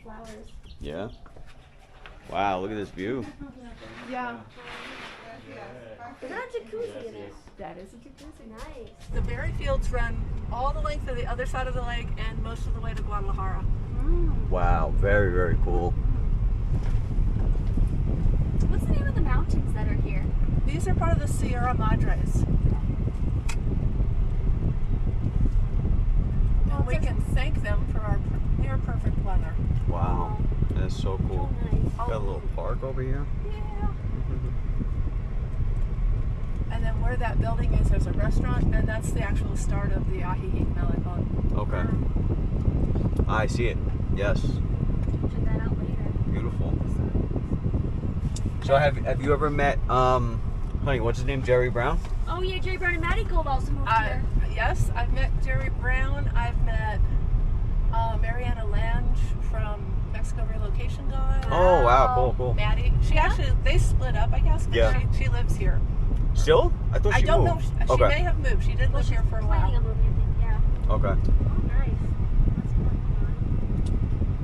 flowers. Yeah. Wow, look at this view. Yeah. Is that a jacuzzi in it? That is a jacuzzi. Nice. The berry fields run all the length of the other side of the lake and most of the way to Guadalajara. Wow, very, very cool. What's the name of the mountains that are here? These are part of the Sierra Madres. And we can thank them for our near perfect weather. Wow, that's so cool. So nice. Got a little park over here. Yeah. And then where that building is, there's a restaurant, and that's the actual start of the Ajijic Malecon. Okay. I see it. Yes. Check that out later. Beautiful. So have you ever met honey, what's his name? Jerry Brown? Oh yeah, Jerry Brown and Maddie Gold also moved here. Yes, I've met Jerry Brown. I've met Mariana Lange from Mexico Relocation Guide. Oh wow, cool. Maddie. She actually, they split up, I guess, but Yeah. she lives here. Still? I thought she I don't moved. know. She may have moved. She did live here for a Planning while. on moving, I think. Yeah. Okay. Oh, nice. That's fun.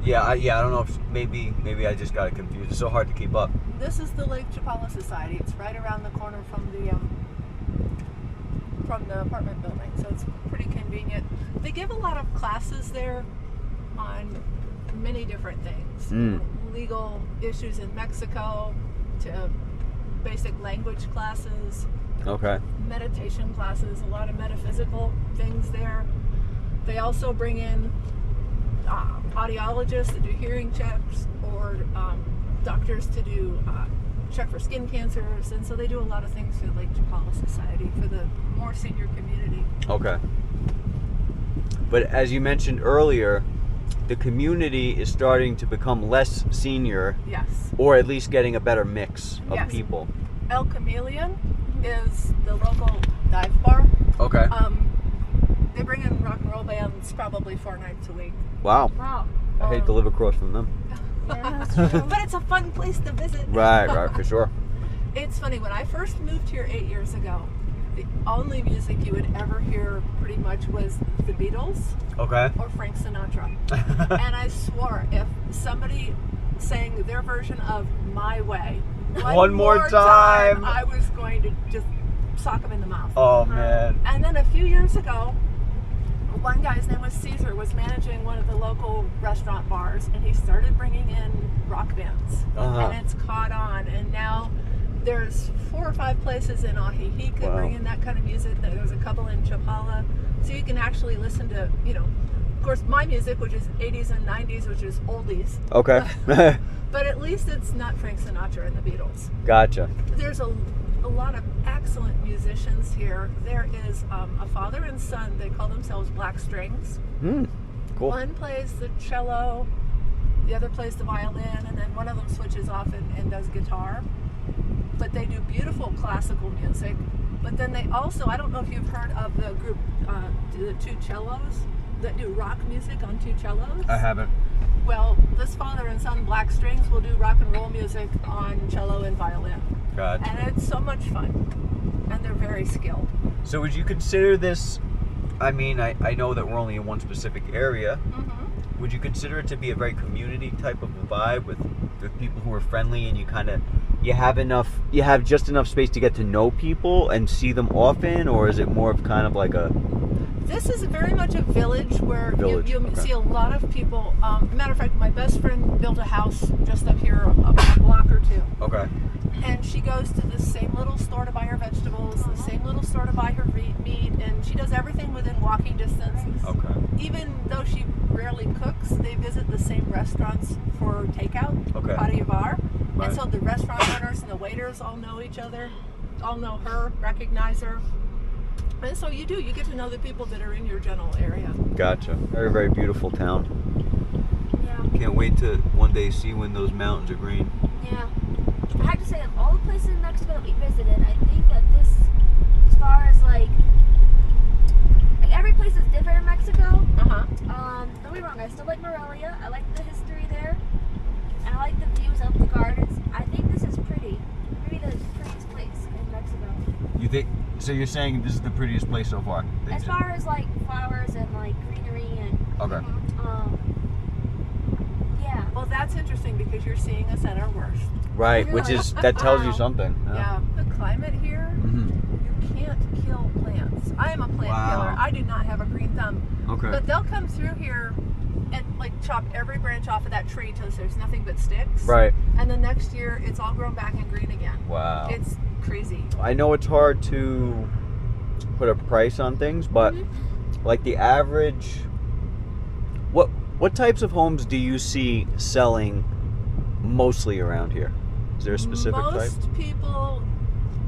Yeah, I don't know if maybe I just got it confused. It's so hard to keep up. This is the Lake Chapala Society. It's right around the corner from the apartment building, so it's pretty convenient. They give a lot of classes there on many different things. Legal issues in Mexico to basic language classes, Okay. meditation classes, a lot of metaphysical things there. They also bring in audiologists to do hearing checks, or doctors to do check for skin cancers, and so they do a lot of things for the Lake Chapala Society for the more senior community. Okay. But as you mentioned earlier, the community is starting to become less senior, Yes. or at least getting a better mix of Yes. people. El Chameleon is the local dive bar. Okay. They bring in rock and roll bands probably 4 nights a week. Wow. Wow. I hate to live across from them. Yeah, that's true. But it's a fun place to visit. Right, for sure. It's funny, when I first moved here 8 years ago, the only music you would ever hear pretty much was the Beatles Okay. or Frank Sinatra. And I swore if somebody sang their version of My Way One more time, I was going to just sock them in the mouth. Oh man. And then a few years ago, one guy's name was Caesar, was managing one of the local restaurant bars, and he started bringing in rock bands. And it's caught on, and now there's 4 or 5 places in Ajijic that bring in that kind of music. There's a couple in Chapala, so you can actually listen to, of course, my music, which is 80s and 90s, which is oldies. Okay. But at least it's not Frank Sinatra and the Beatles. Gotcha. There's a lot of excellent musicians here. There is a father and son. They call themselves Black Strings. Cool. One plays the cello, the other plays the violin, and then one of them switches off and does guitar. But they do beautiful classical music. But then they also, I don't know if you've heard of the group, the 2 cellos, that do rock music on 2 cellos. I haven't. Well, this father and son, Black Strings, will do rock and roll music on cello and violin. Gotcha. And it's so much fun. And they're very skilled. So would you consider this, I mean, I know that we're only in one specific area. Mm-hmm. Would you consider it to be a very community type of a vibe with people who are friendly, and you have just enough space to get to know people and see them often, or is it more of kind of like a... This is very much a village where you Okay. see a lot of people. Matter of fact, my best friend built a house just up here, about a block or 2. Okay. And she goes to the same little store to buy her vegetables, the same little store to buy her meat, and she does everything within walking distance. Okay. Even though she rarely cooks, they visit the same restaurants for takeout, Okay. patio bar. Right. And so the restaurant owners and the waiters all know each other, all know her, recognize her. And so you get to know the people that are in your general area. Gotcha. Very, very beautiful town. Yeah. Can't wait to one day see when those mountains are green. Yeah. I have to say, of all the places in Mexico that we visited, I think that this, as far as like every place is different in Mexico. Don't get me wrong, I still like Morelia. I like the history there, and I like the views of the gardens. I think this is pretty. Maybe the prettiest place in Mexico. You think? So you're saying this is the prettiest place so far? As far as like flowers and like greenery and Okay. yeah. that's interesting because you're seeing us at our worst. Right, Really? which is, that tells you Wow. something. Yeah, the climate here, Mm-hmm. you can't kill plants. I am a plant Wow. killer. I do not have a green thumb. Okay. But they'll come through here and like chop every branch off of that tree till there's nothing but sticks. Right. And the next year, it's all grown back and green again. Wow. It's crazy. I know it's hard to put a price on things, but like the average, what types of homes do you see selling mostly around here? Is there a specific type? Most people,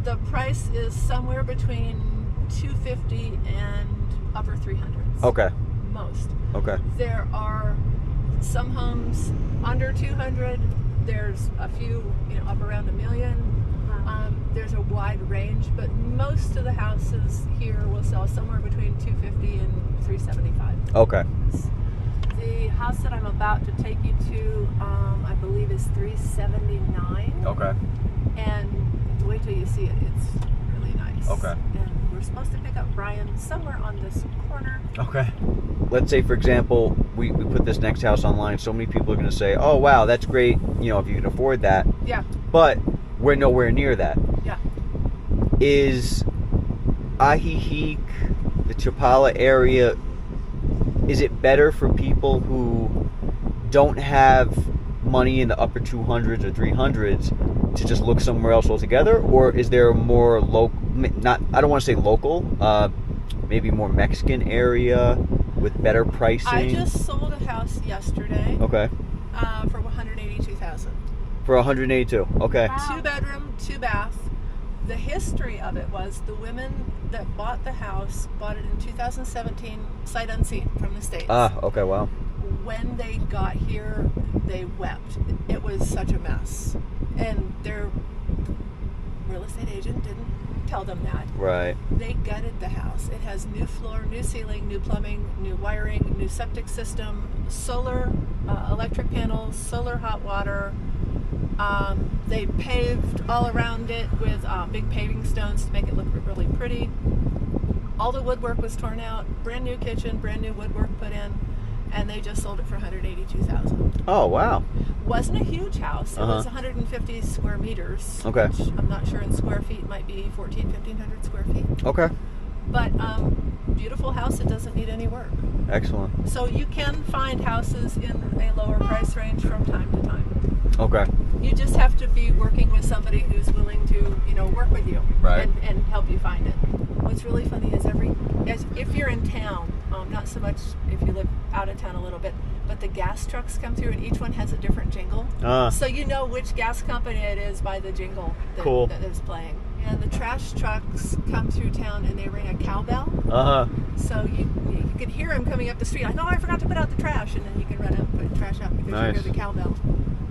the price is somewhere between $250 and upper 300s. Okay. Most. Okay. There are some homes under 200. There's a few, up around $1 million. There's a wide range, but most of the houses here will sell somewhere between $250 and $375. Okay. The house that I'm about to take you to, I believe, is $379. Okay. And wait till you see it. It's really nice. Okay. And we're supposed to pick up Brian somewhere on this corner. Okay. Let's say, for example, we put this next house online. So many people are going to say, oh, wow, that's great, if you can afford that. Yeah. But we're nowhere near that. Yeah. Is Ajijic, the Chapala area, is it better for people who don't have money in the upper 200s or 300s to just look somewhere else altogether? Or is there a more local, I don't want to say local, maybe more Mexican area with better pricing? I just sold a house yesterday. Okay. For $182,000. For 182. Okay. Wow. 2 bedroom, 2 bath. The history of it was the women that bought the house bought it in 2017, sight unseen from the States. Okay, wow. When they got here, they wept. It was such a mess. And their real estate agent didn't tell them that. Right. They gutted the house. It has new floor, new ceiling, new plumbing, new wiring, new septic system, solar electric panels, solar hot water. They paved all around it with big paving stones to make it look really pretty. All the woodwork was torn out, brand new kitchen, brand new woodwork put in, and they just sold it for $182,000. Oh, wow. Wasn't a huge house. It was 150 square meters. Okay. Which I'm not sure in square feet, might be 1,500 square feet. Okay. But beautiful house, it doesn't need any work. Excellent. So you can find houses in a lower price range from time to time. Okay. You just have to be working with somebody who's willing to, work with you Right. and help you find it. What's really funny is if you're in town, not so much if you live out of town a little bit, but the gas trucks come through and each one has a different jingle. So you know which gas company it is by the jingle that is playing. And the trash trucks come through town and they ring a cowbell. So you can hear them coming up the street. Like, oh, I forgot to put out the trash, and then you can run out and put the trash out because Nice. you hear the cowbell.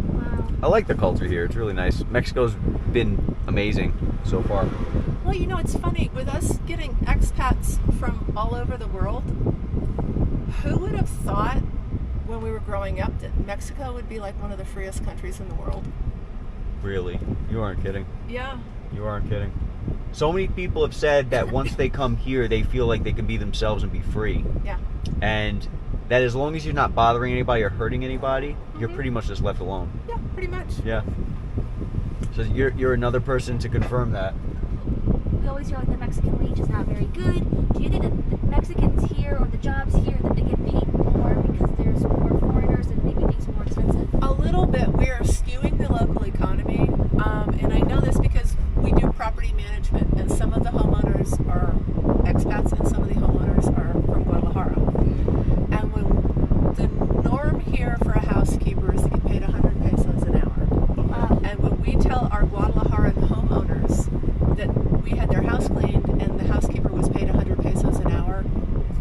Wow. I like the culture here. It's really nice. Mexico's been amazing so far. Well, it's funny with us getting expats from all over the world. Who would have thought when we were growing up that Mexico would be like one of the freest countries in the world? Really? You aren't kidding. Yeah. You aren't kidding. So many people have said that once they come here, they feel like they can be themselves and be free. Yeah. And that as long as you're not bothering anybody or hurting anybody, you're pretty much just left alone. Yeah, pretty much. Yeah. So you're another person to confirm that. We always hear like the Mexican wage is not very good. Do you think that the Mexicans here or the jobs here that they get paid more because there's more foreigners and maybe makes it more expensive? A little bit. We are skewing the local economy, and I know this because we do property management, and some of the homeowners are expats, and some of the homeowners are from Guadalajara. And when the norm here for a housekeeper is to get paid 100 pesos an hour, and when we tell our Guadalajaran homeowners that we had their house cleaned and the housekeeper was paid 100 pesos an hour,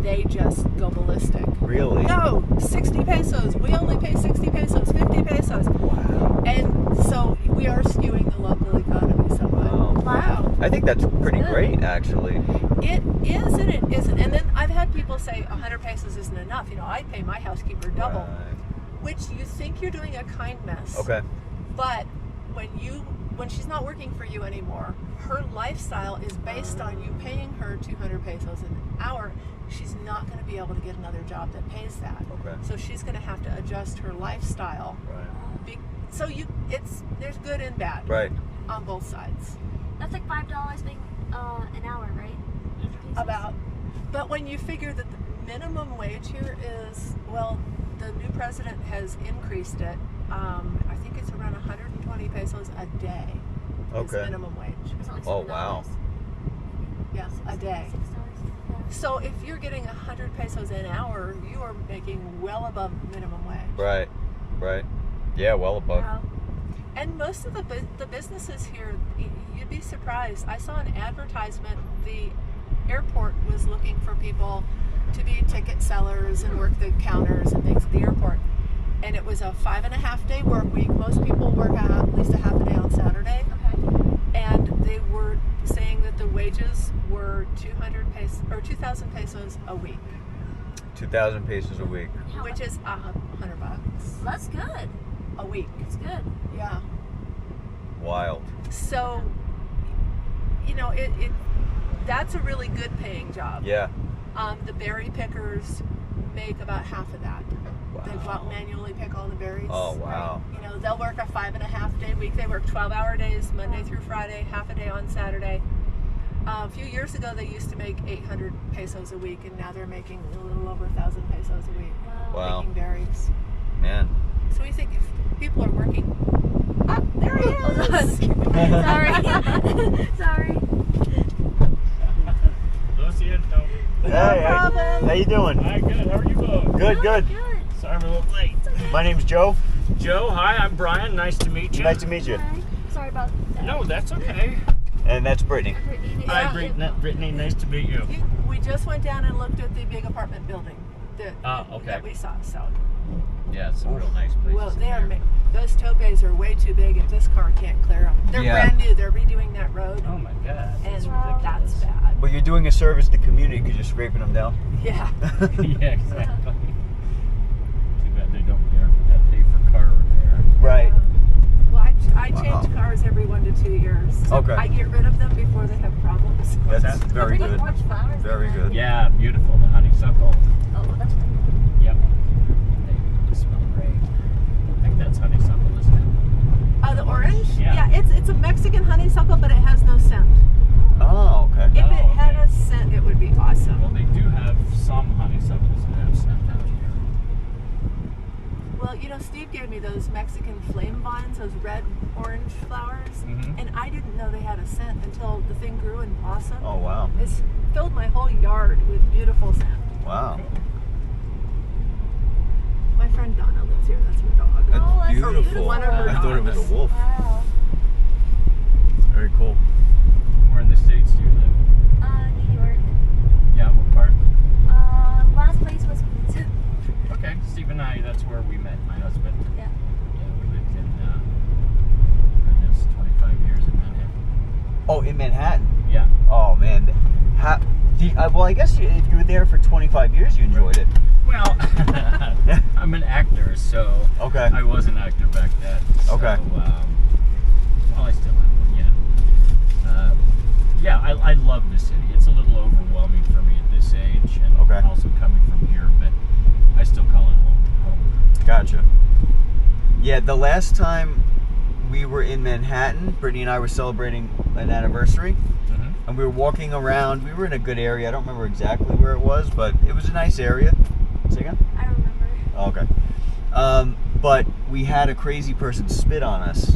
they just go ballistic. Really? No, 60 pesos. We only pay 60 pesos, 50 pesos. Wow. And so we are skewing the local economy somewhat. Oh. Wow. I think that's pretty great, actually. It is and it isn't. And then I've had people say 100 pesos isn't enough. I pay my housekeeper double, which you think you're doing a kindness. Okay. But when she's not working for you anymore, her lifestyle is based on you paying her 200 pesos an hour. she's not going to be able to get another job that pays that. Okay. So she's going to have to adjust her lifestyle. Right. So there's good and bad. Right. On both sides. That's like $5 being an hour, right? About. But when you figure that the minimum wage here is, well, the new president has increased it. I think it's around 120 pesos a day. Is Okay. minimum wage. Like Oh, wow. Yes, a day. $6. So if you're getting 100 pesos an hour, you are making well above minimum wage. Right. Right. Yeah, well above. Wow. And most of the businesses here, you'd be surprised. I saw an advertisement. The airport was looking for people to be ticket sellers and work the counters and things at the airport. And it was a 5.5-day work week. Most people work at least a half a day on Saturday. Okay. And they were saying that the wages were 2,000 pesos a week, 2,000 pesos a week. which is $100 That's good. a week. It's good. Yeah. Wild. So, that's a really good paying job. Yeah. The berry pickers make about half of that. Wow. They go out and manually pick all the berries. Oh, wow. They'll work a 5.5-day week. They work 12-hour days, Monday through Friday, half a day on Saturday. A few years ago, they used to make 800 pesos a week, and now they're making a little over 1,000 pesos a week. Wow. Making berries. Man. So we think if people are working. Ah, there he is. Sorry. Sorry. Hey, problem. how you doing? Hi, good. How are you both? Good, good. Good. Sorry I'm a little late. My name's Joe. Joe, hi, I'm Brian. Nice to meet you. Nice to meet you. Hi. Sorry about that. No, that's okay. And that's Brittany. Hi, Yeah. Brittany. Nice to meet you. We just went down and looked at the big apartment building Okay. that we saw. So, Yeah, it's a real nice place. well, those topes are way too big, and this car can't clear them. They're Yeah. brand new. They're redoing that road, Oh my God. and That's that's ridiculous. bad. Well, you're doing a service to the community because you're scraping them down. Yeah. Yeah, exactly. Too bad they don't pay for car repair. Right. Well, I change Wow. cars every 1 to 2 years. So Okay. I get rid of them before they have problems. What's That's that? very Pretty good. much flowers. Very good. Yeah, beautiful. The honeysuckle. Oh, that's Yep. They smell great. I think that's honeysuckle, isn't it? The orange? Yeah. It's a Mexican honeysuckle, but it has no scent. Oh, okay. If Oh, it had okay. a scent, it would be awesome. Well, they do have some honeysuckles that have scent out here. Well, Steve gave me those Mexican flame vines, those red-orange flowers, Mhm. and I didn't know they had a scent until the thing grew and blossomed. Oh, wow. It's filled my whole yard with beautiful scent. Wow. My friend Donna lives here. That's her dog. That's Oh, that's beautiful. one of her I thought it was a dogs. wolf. Wow. Very cool. Where in the States do you live? New York. Yeah, what part? Last place was Okay, Steve and I, that's where we met, my husband. Yeah. Yeah, we lived in, goodness, 25 years in Manhattan. Oh, in Manhattan. Yeah. Oh, man. Well, I guess if you were there for 25 years, you enjoyed it. Well, I'm an actor, so Okay. I was an actor back then. So, Okay. well, I still am, yeah. Yeah, I love the city. It's a little overwhelming for me at this age, and Okay. also coming from here, but I still call it home. Gotcha. Yeah, the last time we were in Manhattan, Brittany and I were celebrating an anniversary, Mm-hmm. and we were walking around. We were in a good area. I don't remember exactly where it was, but it was a nice area. Say again? I don't remember. Oh, okay. But we had a crazy person spit on us.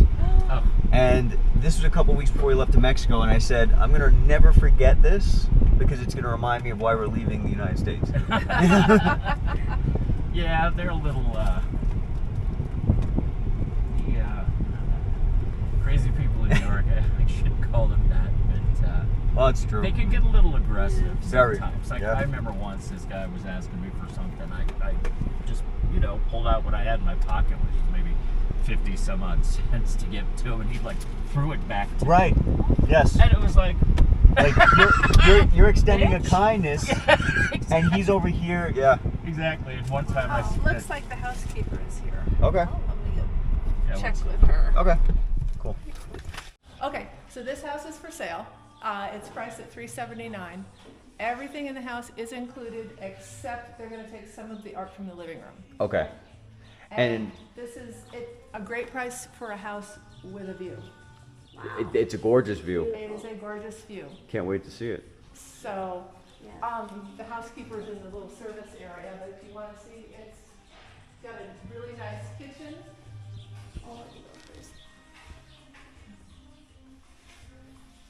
Oh, And this was a couple weeks before we left to Mexico, and I said, I'm going to never forget this because it's going to remind me of why we're leaving the United States. yeah, they're a little, crazy people in New York. I shouldn't call them that, but Well, it's true. they can get a little aggressive Very. sometimes. Like, Yeah. I remember once this guy was asking me for something. I just, pulled out what I had in my pocket, which was maybe 50 some odd cents to give to him, and he threw it back to me. Right. Yes. And it was like You're extending a Bitch. kindness, exactly. and he's over here. Yeah. Exactly. And one time Oh, I looks like the housekeeper is here. Okay. I'm gonna yeah, go check what's- with her. Okay. Cool. Okay, so this house is for sale. It's priced at $379, Everything in the house is included, except they're going to take some of the art from the living room. Okay. And this is a great price for a house with a view. It's a gorgeous view. It is a gorgeous view. Can't wait to see it. So, the housekeeper's in the little service area, but if you want to see, it's got a really nice kitchen.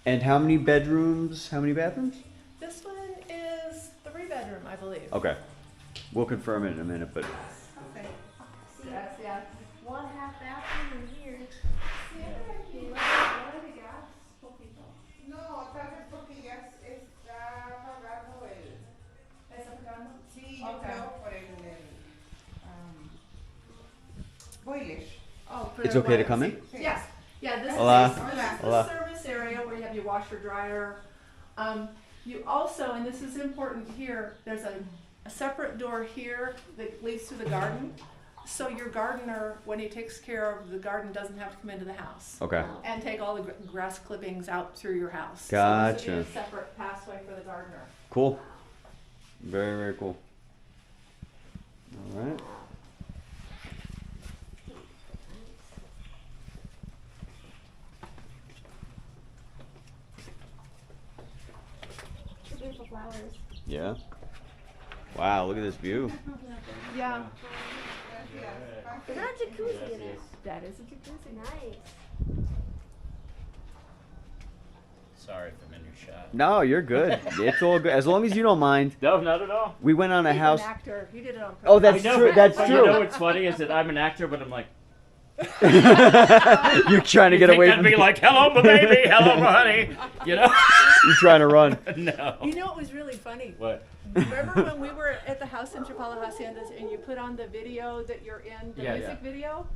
And how many bedrooms? How many bathrooms? This one is 3-bedroom, I believe. Okay. We'll confirm it in a minute, but Okay. See, Yes, yeah. 1.5 bathroom in here. No, acá es porque ya está pagado el... ¿Está pagando? Sí, yo Okay. creo por el boiler. Oh, for it's the okay to boilers. come in? Yes. Yeah, this Hola. is the Hola. service area where you have your washer dryer. You also, and this is important here, there's a separate door here that leads to the garden. So your gardener, when he takes care of the garden, doesn't have to come into the house okay. and take all the grass clippings out through your house. Gotcha. So this would be a separate passway for the gardener. Cool. Very, very cool. All right. Beautiful flowers. Yeah. Wow, look at this view. Yeah. Is that a jacuzzi in it? That is a jacuzzi. Nice. Sorry if I'm in your shot. No, you're good. It's all good. As long as you don't mind. No, not at all. We went on a He's house. an actor. He did it on purpose. Oh, that's I know, true. That's but true. You know what's funny is that I'm an actor, but I'm like, You're trying to you get think away that'd from be me. like, hello, my baby, hello, my honey, you know? You're trying to run. No. You know, it was really funny. What? Remember when we were at the house in Chapala Haciendas and you put on the video that you're in, the Yeah, music yeah. video?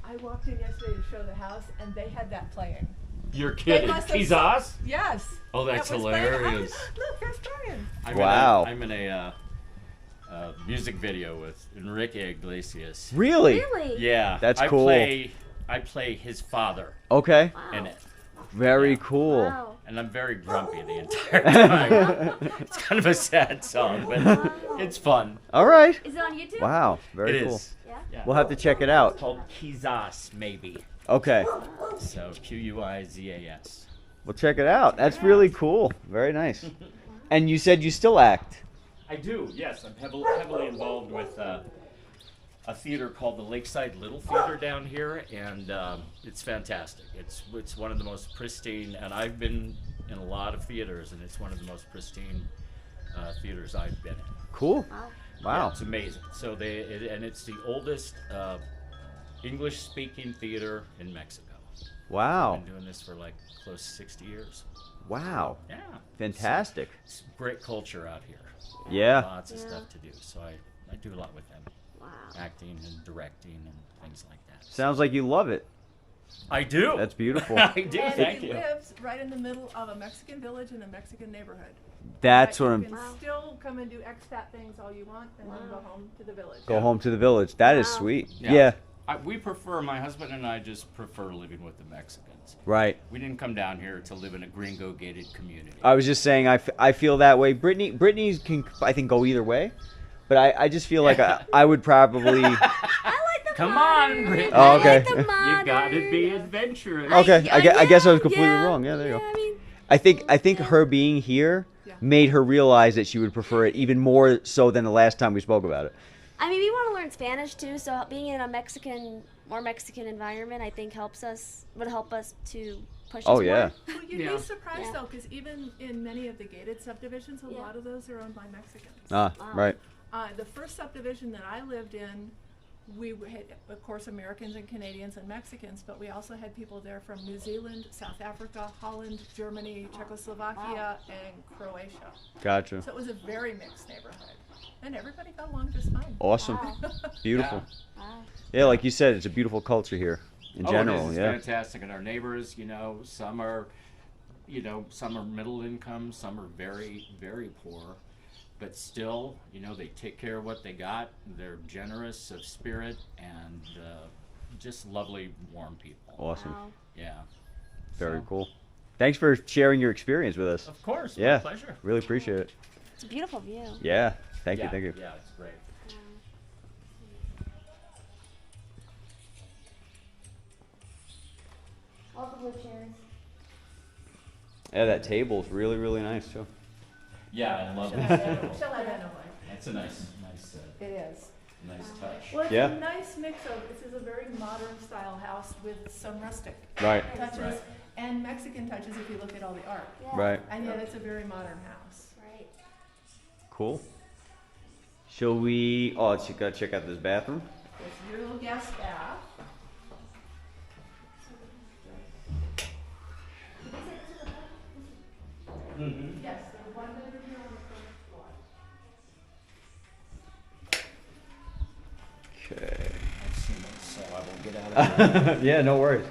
I walked in yesterday to show the house and they had that playing. You're kidding. must have- Kizaz? Yes. Oh, that's That was playing. hilarious. Look, there's Brian. Wow. I'm in a music video with Enrique Iglesias. Really? Really? Yeah. That's I cool. I play his father Okay. Wow. in it. Very Yeah. cool. Wow. And I'm very grumpy the entire time. It's kind of a sad song, but it's fun. All right. Is it on YouTube? Wow. Very It cool. is. Yeah. Yeah. We'll have to check it out. It's called Kizas, maybe. Okay. So Quizas. We'll check it out. That's really cool. Very nice. And you said you still act. I do, yes. I'm heavily involved with a theater called the Lakeside Little Theater down here, and it's fantastic. It's one of the most pristine, and I've been in a lot of theaters, and it's one of the most pristine theaters I've been in. Cool. Wow. Wow. Yeah, it's amazing. So and it's the oldest English-speaking theater in Mexico. Wow. I've been doing this for like close to 60 years. Wow. Yeah. Fantastic. It's great culture out here. Yeah. Lots of Yeah. stuff to do. So I do a lot with them. Wow. Acting and directing and things like that. Sounds like you love it. I do. That's beautiful. I do. And Thank he you. lives right in the middle of a Mexican village in a Mexican neighborhood. That's But what you I'm. can still come and do expat things all you want and then go home to the village. Go home to the village. That is Wow. sweet. Yeah. Yeah. My husband and I just prefer living with the Mexicans. Right. We didn't come down here to live in a gringo gated community. I was just saying I feel that way. Brittany can I think go either way, but I just feel like I would probably. I like the Come modern. on, Brittany. Oh, okay. I like the modern. You gotta be adventurous. Okay, I guess I was completely yeah, wrong. Yeah, there you go. I mean, I think her being here Yeah. made her realize that she would prefer it even more so than the last time we spoke about it. I mean, we want to learn Spanish too, so being in a more Mexican environment, I think would help us to push us Oh, yeah. Well, you'd Yeah. be surprised Yeah. though, because even in many of the gated subdivisions, a Yeah. lot of those are owned by Mexicans. Ah, Wow. right. The first subdivision that I lived in, we had, of course, Americans and Canadians and Mexicans, but we also had people there from New Zealand, South Africa, Holland, Germany, Czechoslovakia, and Croatia. Gotcha. So it was a very mixed neighborhood, and everybody got along just fine. Awesome. Wow. Beautiful. Wow. Yeah, like you said, it's a beautiful culture here in general. It is. It's Yeah. fantastic. And our neighbors, some are middle income, some are very, very poor. But still, they take care of what they got. They're generous of spirit and just lovely, warm people. Awesome. Wow. Yeah. Very So, cool. Thanks for sharing your experience with us. Of course. Yeah. My pleasure. Really appreciate it. It's a beautiful view. Yeah. Thank you. Yeah, Thank you. Yeah, it's great. All the blue chairs. Yeah, that table's really, really nice too. Yeah, I love She'll that. have that away. That's a nice It is. touch. Well, it's Yeah. a nice mix of, this is a very modern style house with some rustic Right. touches Right. and Mexican touches if you look at all the art. Yeah. Right. And yet it's a very modern house. Right. Cool. Shall we? Oh, let's go check out this bathroom. It's your little guest bath. Mm-hmm. Yes, the one bedroom here on the first floor. Okay. So I won't get out of here. Yeah, no worries.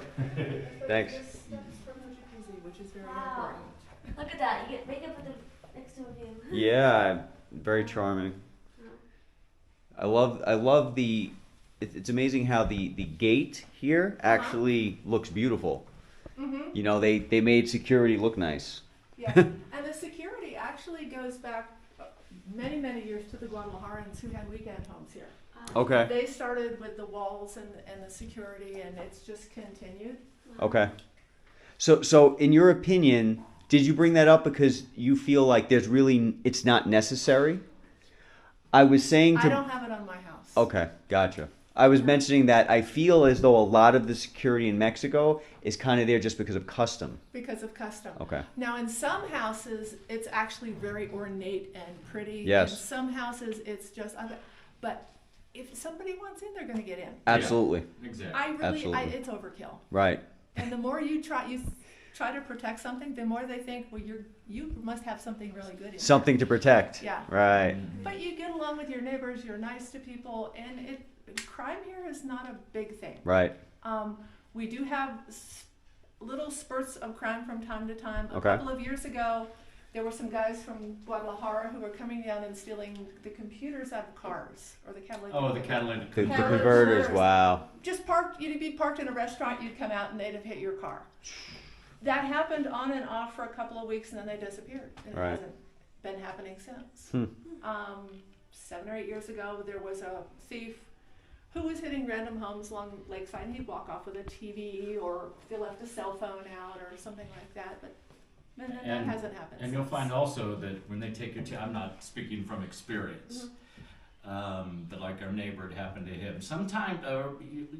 Thanks. There's steps from the jacuzzi, which is very Wow. important. Look at that. You get makeup with the next to a view. Yeah, very charming. I love the. It's amazing how the gate here actually looks beautiful. Mm-hmm. You know, they made security look nice. Yeah, and the security actually goes back many, many years to the Guadalajarans who had weekend homes here. Okay. They started with the walls and the security, and it's just continued. Okay. So in your opinion, did you bring that up because you feel like it's not necessary? I was saying I don't have it on my house. Okay, gotcha. I was mentioning that I feel as though a lot of the security in Mexico is kind of there just because of custom. Because of custom. Okay. Now, in some houses, it's actually very ornate and pretty. Yes. In some houses, it's just, but if somebody wants in, they're going to get in. Absolutely. Exactly. Absolutely. It's overkill. Right. And the more you try to protect something, the more they think, well, you must have something really good in there. Something to protect. Yeah. Right. But you get along with your neighbors, you're nice to people, and crime here is not a big thing. Right. We do have little spurts of crime from time to time. A Okay. couple of years ago, there were some guys from Guadalajara who were coming down and stealing the computers out of cars, or the catalytic. Oh, the catalytic The Catalytic converters. converters. Wow. Just you'd be parked in a restaurant, you'd come out and they'd have hit your car. That happened on and off for a couple of weeks and then they disappeared. And Right. it hasn't been happening since. 7 or 8 years ago, there was a thief who was hitting random homes along Lakeside, and he'd walk off with a TV or if they left a cell phone out or something like that, but that hasn't happened. And you'll find also that when they take you I'm not speaking from experience, but like our neighbor, it happened to him. Sometimes,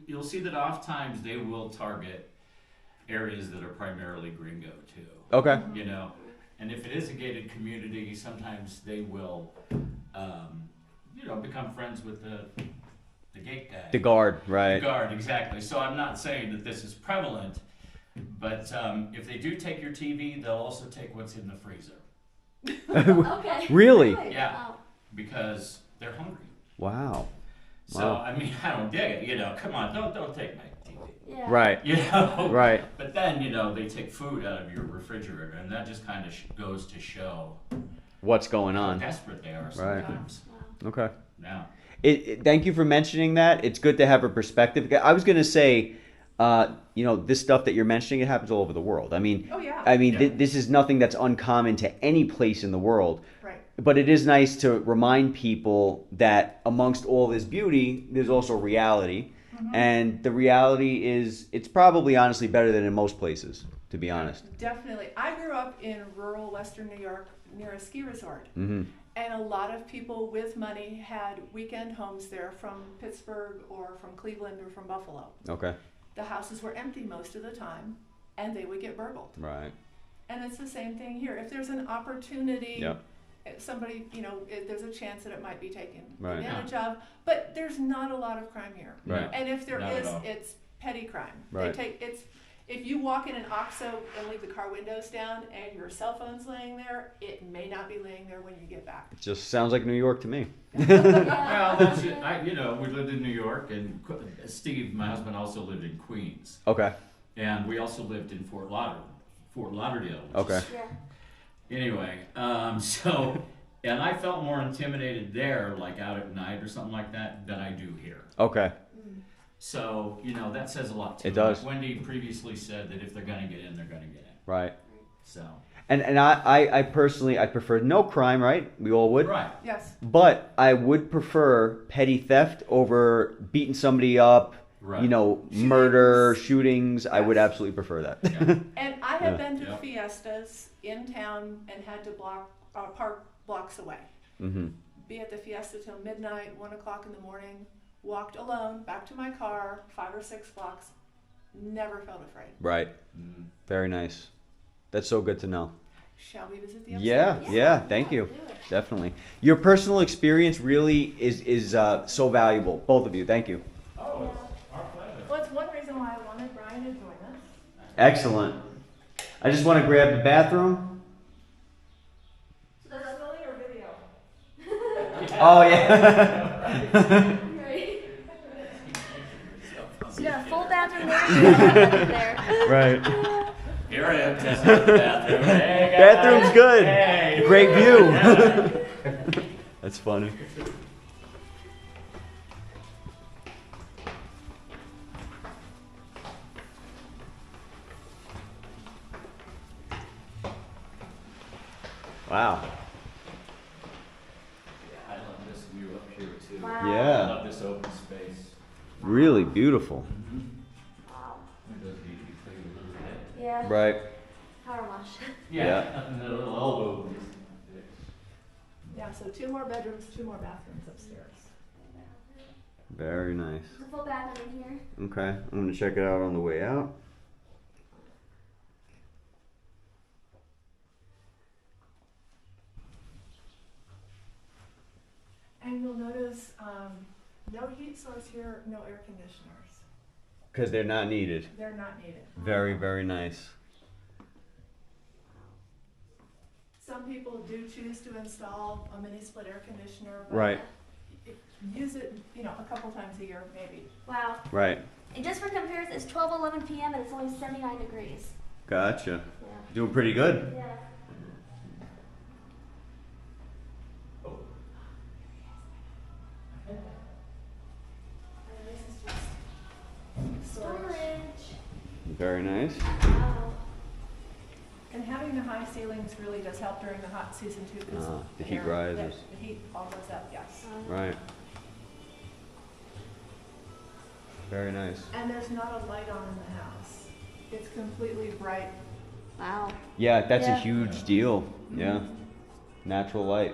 you'll see that oftentimes they will target areas that are primarily gringo too. Okay. You know, and if it is a gated community, sometimes they will, become friends with the gate guy. The guard. The Right. guard, exactly. So I'm not saying that this is prevalent, but if they do take your TV, they'll also take what's in the freezer. Okay. Really? Yeah. Wow. Because they're hungry. Wow. So Wow. I mean, I don't dig it. Come on, don't take my TV. Yeah. Right. Right. But then they take food out of your refrigerator, and that just kind of goes to show What's going how on? desperate they are Right. sometimes. Okay. Yeah. Thank you for mentioning that. It's good to have a perspective. I was going to say, this stuff that you're mentioning, it happens all over the world. I mean, Oh, yeah. Yeah. This is nothing that's uncommon to any place in the world. Right. But it is nice to remind people that amongst all this beauty, there's also reality. And the reality is, it's probably honestly better than in most places, to be honest. Definitely. I grew up in rural Western New York near a ski resort. Mm-hmm. And a lot of people with money had weekend homes there from Pittsburgh or from Cleveland or from Buffalo. Okay. The houses were empty most of the time, and they would get burgled. Right. And it's the same thing here. If there's an opportunity, Yep. somebody, there's a chance that it might be taken Right. advantage of. But there's not a lot of crime here. Right. And if there Not at is, all. it's petty crime. Right. If you walk in an OXXO and leave the car windows down and your cell phone's laying there, it may not be laying there when you get back. It just sounds like New York to me. Well, that's it. We lived in New York, and Steve, my husband, also lived in Queens, Okay. and we also lived in Fort Lauderdale. Which Okay. is- Yeah. Anyway, and I felt more intimidated there, like out at night or something like that, than I do here. Okay. So, that says a lot too. It does. Like Wendy previously said that if they're going to get in, they're going to get in. Right. So, And I personally, I prefer no crime, right? We all would. Right. Yes. But I would prefer petty theft over beating somebody up, Right. you know, murder, shootings. I would absolutely prefer that. Yeah. And I have Yeah. been to Yeah. fiestas in town and had to park blocks away. Mm-hmm. Be at the fiesta till midnight, 1 o'clock in the morning, walked alone back to my car, 5 or 6 blocks, never felt afraid. Right. Mm. Very nice. That's so good to know. Shall we visit the upstairs? Yeah, thank you. Definitely. Your personal experience really is so valuable. Both of you. Thank you. Oh, it's our pleasure. Well, it's one reason why I wanted Brian to join us. Excellent. I just want to grab the bathroom. So that's really your video. Oh, yeah. Right. So you got a full bathroom there. Right. Here I am testing out the bathroom. Hey, guys. Bathroom's good. Hey. Great view. That's funny. Wow. I love this view up here too. Wow. I Yeah. love this open space. Really beautiful. Wow. Windows need to be cleaned a little bit. Yeah. Right. Power wash. Yeah. And the little elbow. Yeah, so 2 more bedrooms, 2 more bathrooms upstairs. Very nice. There's a full bathroom in here. Okay. I'm going to check it out on the way out. And you'll notice no heat source here, no air conditioners. Because they're not needed. They're not needed. Very, very nice. Some people do choose to install a mini split air conditioner, but Right. use it, a couple times a year, maybe. Wow. Right. And just for comparison, it's 12:11 p.m. and it's only 79 degrees. Gotcha. Yeah. Doing pretty good. Yeah. And this is just storage. Storage. Very nice. Wow. And having the high ceilings really does help during the hot season too, because The heat rises. The heat all goes up, yes. Right. Very nice. And there's not a light on in the house. It's completely bright. Wow. Yeah, that's a Yeah. huge deal. Yeah. Natural light.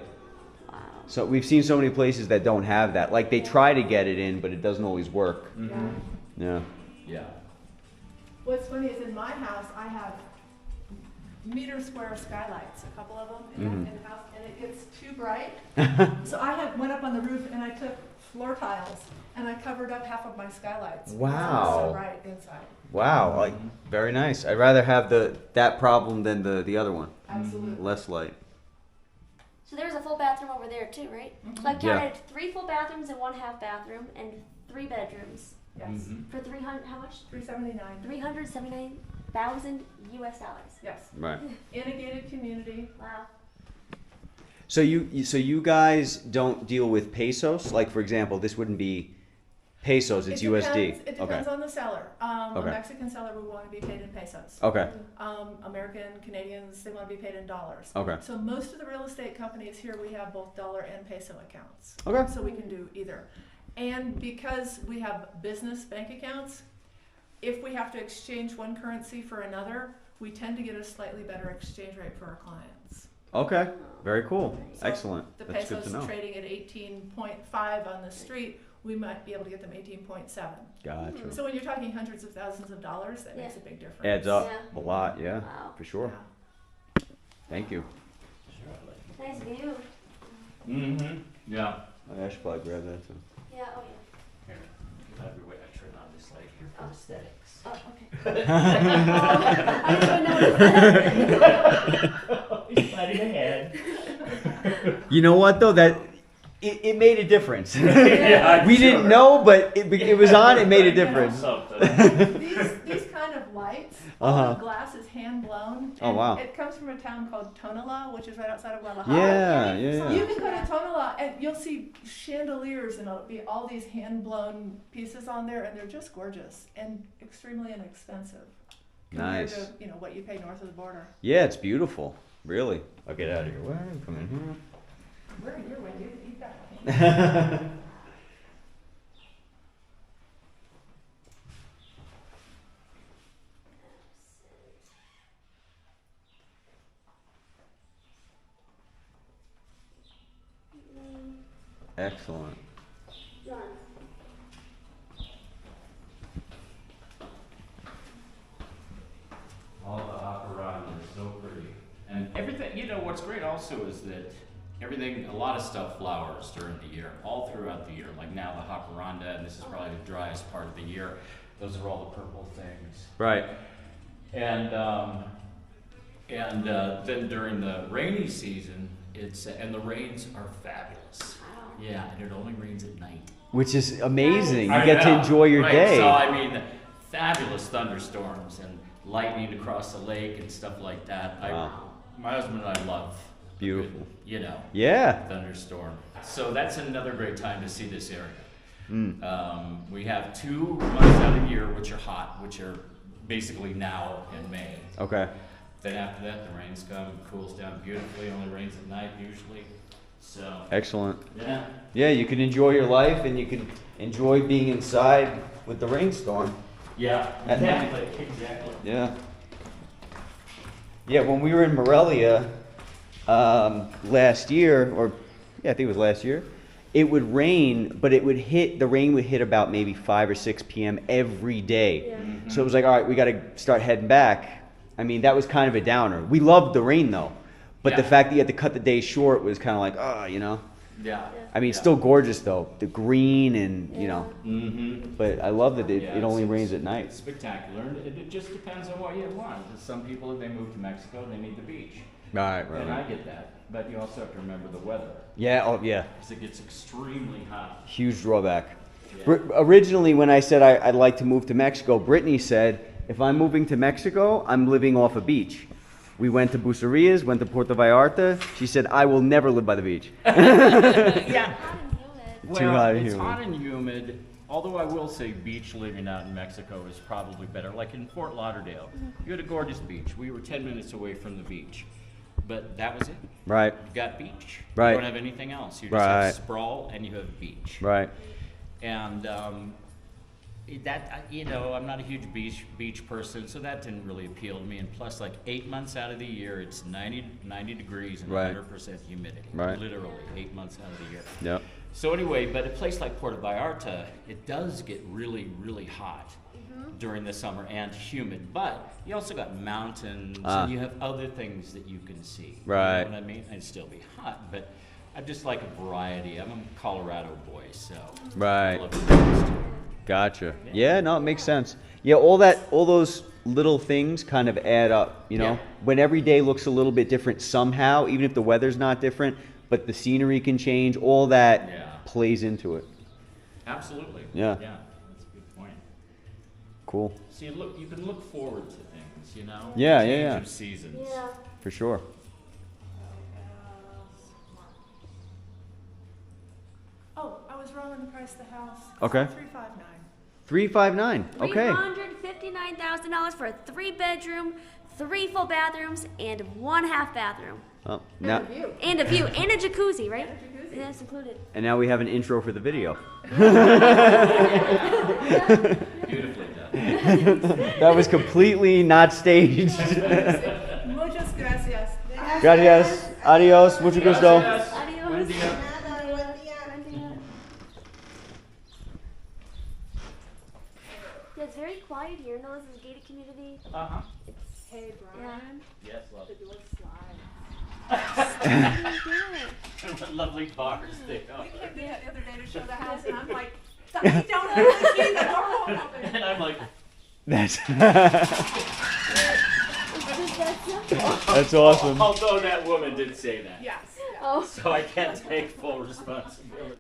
Wow. So we've seen so many places that don't have that. Like they try to get it in, but it doesn't always work. Yeah. Yeah. Yeah. What's funny is in my house, I have meter square skylights, a couple of them in the house, and it gets too bright. So I went up on the roof and I took floor tiles and I covered up half of my skylights. because it was Wow. so bright inside. Wow. Like very nice. I'd rather have that problem than the other one. Absolutely. Less light. So there's a full bathroom over there too, right? So I Yeah. counted 3 full bathrooms and 1 half bathroom and 3 bedrooms Yes. Mhm. for 300. How much? $379. $379,000 US dollars. Yes. Right. In a gated community. Wow. So you guys don't deal with pesos? Like for example, this wouldn't be pesos, it's USD. It depends on the seller. A Okay. Mexican seller would want to be paid in pesos. Okay. American, Canadians, they want to be paid in dollars. Okay. So most of the real estate companies here, we have both dollar and peso accounts. Okay. So we can do either. And because we have business bank accounts, if we have to exchange one currency for another, we tend to get a slightly better exchange rate for our clients. Okay. Very cool. So Excellent. The That's good to pesos know. trading at 18.5 on the street, we might be able to get them 18.7. Gotcha. So when you're talking hundreds of thousands of dollars, that makes a big difference. Adds up Yeah. a lot, yeah. Wow. For sure. Yeah. Thank you. Nice view. Mm-hmm. Yeah. I should probably grab that too. Yeah. Oh Here, every way I turn on this light here for aesthetics. yeah. Oh okay. I didn't even know. He's planning ahead. You know what though? That it made a difference. Yeah, I'm We sure. didn't know, but it was on. It made a difference. Something. These kind of lights, all Uh-huh. the glass is hand blown. Oh, and wow. It comes from a town called Tonala, which is right outside of Guadalajara. Yeah, So yeah. you can go to Tonala and you'll see chandeliers and it'll be all these hand blown pieces on there, and they're just gorgeous and extremely inexpensive. compared Nice. to, you know, what you pay north of the border. Yeah, it's beautiful. Really. I'll get out of your way. Come in here. We're in your way, dude. You've got me. Excellent. All the operandi is so pretty. And everything, you know, what's great also is that everything, a lot of stuff flowers during the year, all throughout the year. Like now the jacaranda, and this is probably the driest part of the year. Those are all the purple things. Right. And then during the rainy season, and the rains are fabulous. Wow. Yeah, and it only rains at night. Which is amazing. You I get to know, enjoy your right. day. So I mean, fabulous thunderstorms and lightning across the lake and stuff like that. Wow. My husband and I love a Beautiful. good, you know, Yeah. thunderstorm. So that's another great time to see this area. Mm. We have 2 months out of the year which are hot, which are basically now in May. Okay. Then after that, the rains come, cools down beautifully. Only rains at night usually. So Excellent. yeah. Yeah, you can enjoy your life and you can enjoy being inside with the rainstorm. Yeah. At night. Exactly. Yeah. Yeah, when we were in Morelia last year, or yeah, I think it was last year, it would rain, but the rain would hit about maybe 5 or 6 p.m. every day. Yeah. Mm-hmm. So it was like, all right, we got to start heading back. I mean, that was kind of a downer. We loved the rain though, but the Yeah. fact that you had to cut the day short was kind of like, oh, you know. Yeah. I mean, it's Yeah. still gorgeous though, the green and you know. Mm-hmm. But I love that it Yeah, only it's- rains at night. It's spectacular. And it just depends on what you want. Some people, if they move to Mexico, they need the beach. Right, And I get that. But you also have to remember the weather. Yeah. Oh, yeah. Because it gets extremely hot. Huge drawback. Yeah. Originally, when I said I'd like to move to Mexico, Brittany said, if I'm moving to Mexico, I'm living off a beach. We went to Bucerias, went to Puerto Vallarta. She said, I will never live by the beach. Yeah. Hot and humid. Well, Too hot and it's humid. hot and humid. Although I will say beach living out in Mexico is probably better. Like in Fort Lauderdale, you had a gorgeous beach. We were 10 minutes away from the beach. But that was it. Right, You've got beach. Right. You don't have anything else. You just Right. have sprawl and you have beach. right. And that, you know, I'm not a huge beach person, so that didn't really appeal to me. And plus, like 8 months out of the year, it's 90 degrees and Right. 100% humidity. Right. Literally 8 months out of the year. Yep. So anyway, but a place like Puerto Vallarta, it does get really, really hot during the summer and humid. But you also got mountains and you have other things that you can see. Right. You know what I mean? It'd still be hot, but I just like a variety. I'm a Colorado boy, so Right. I love the coast. Gotcha. Yeah, no, it makes sense. Yeah, all those little things kind of add up, you know? Yeah. When every day looks a little bit different somehow, even if the weather's not different, but the scenery can change, all that Yeah. plays into it. Absolutely. Yeah. Yeah, that's a good point. Cool. So you can look forward to things, you know? Yeah, Change yeah. of seasons. Yeah. For sure. Oh, I was wrong on the price of the house. Okay. $359. 359. Okay. $359,000 for a 3-bedroom, 3 full bathrooms, and 1 half bathroom. Well, now, And a view, and a jacuzzi, right? And a jacuzzi. That's included. and now we have an intro for the video. Beautifully done. That was completely not staged. Muchas gracias. Gracias. Adios. Mucho gusto. Yes. Adios. Buen día. Nada, buen día. Yeah, it's very quiet here. No, this is a gated community. Uh-huh. Hey, Brian. Yes, love. The door's slide. What lovely bars they are. We came the other day to show the house, and I'm like, don't open the key, the door won't open. And I'm like, That's That's awesome. although that woman did say that. Yes. Oh. So I can't take full responsibility.